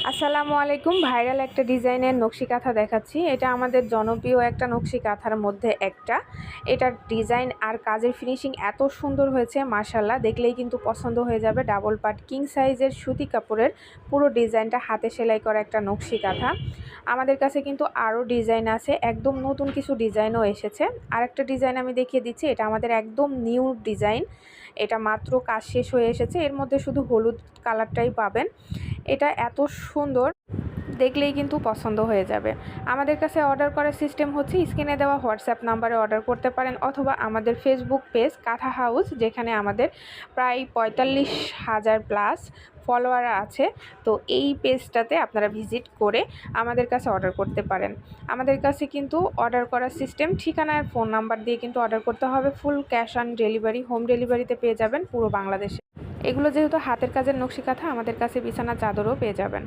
আসসালামু আলাইকুম। ভাইরাল একটা ডিজাইনের নকশি কাঁথা দেখাচ্ছি। এটা আমাদের জনপ্রিয় একটা নকশি কাঁথার মধ্যে একটা। এটার ডিজাইন আর কাজের ফিনিশিং এত সুন্দর হয়েছে, মাশাআল্লাহ, দেখলেই কিন্তু পছন্দ হয়ে যাবে। ডাবল পাট কিং সাইজের সুতি কাপড়ের পুরো ডিজাইনটা হাতে সেলাই করা একটা নকশি কাঁথা। আমাদের কাছে কিন্তু আরও ডিজাইন আছে, একদম নতুন কিছু ডিজাইনও এসেছে। আরেকটা ডিজাইন আমি দেখিয়ে দিচ্ছি, এটা আমাদের একদম নিউ ডিজাইন। এটা মাত্র কাজ শেষ হয়ে এসেছে, এর মধ্যে শুধু হলুদ কালারটাই পাবেন। এটা এত সুন্দর, দেখলেই কিন্তু পছন্দ হয়ে যাবে। আমাদের কাছে অর্ডার করার সিস্টেম হচ্ছে স্ক্রিনে দেওয়া হোয়াটসঅ্যাপ নাম্বারে অর্ডার করতে পারেন, অথবা আমাদের ফেসবুক পেজ কাঁথা হাউস, যেখানে আমাদের প্রায় 45,000 প্লাস ফলোয়ার আছে। তো এই পেজটাতে আপনারা ভিজিট করে আমাদের কাছে অর্ডার করতে পারেন। আমাদের কাছে কিন্তু অর্ডার করার সিস্টেম ঠিকানা আর ফোন নাম্বার দিয়ে কিন্তু অর্ডার করতে হবে। Full cash on delivery, home ডেলিভারিতে পেয়ে যাবেন পুরো বাংলাদেশে। এগুলো যেহেতু হাতের কাজের নকশি কাঁথা, আমাদের কাছে বিছানা চাদরও পেয়ে যাবেন।